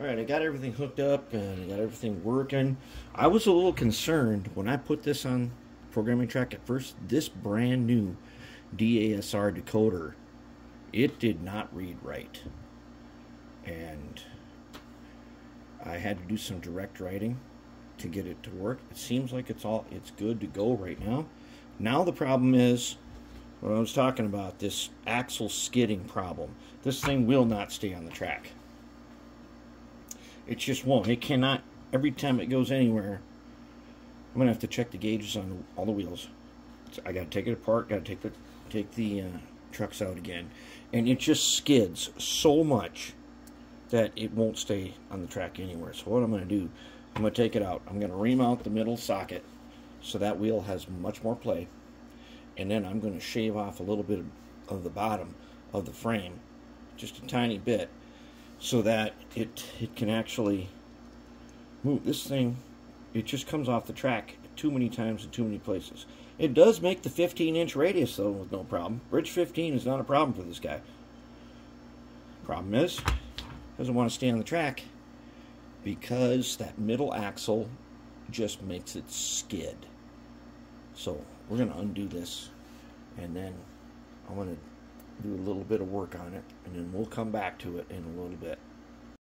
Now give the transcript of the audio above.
Alright, I got everything hooked up and I got everything working. I was a little concerned when I put this on programming track at first. This brand new DASR decoder, it did not read right. And I had to do some direct writing to get it to work. It seems like it's good to go right now. Now the problem is what I was talking about, this axle skidding problem. This thing will not stay on the track. It just won't. It cannot. Every time it goes anywhere, I'm gonna have to check the gauges on all the wheels. So I gotta take it apart. Gotta take the trucks out again, and it just skids so much that it won't stay on the track anywhere. So what I'm gonna do, I'm gonna take it out. I'm gonna remount the middle socket so that wheel has much more play, and then I'm gonna shave off a little bit of the bottom of the frame, just a tiny bit, so that it can actually move. This thing, it just comes off the track too many times in too many places. It does make the 15-inch radius though with no problem. Bridge 15 is not a problem for this guy. Problem is, doesn't want to stay on the track because that middle axle just makes it skid. So we're going to undo this, and then I'm going to do a little bit of work on it, and then we'll come back to it in a little bit.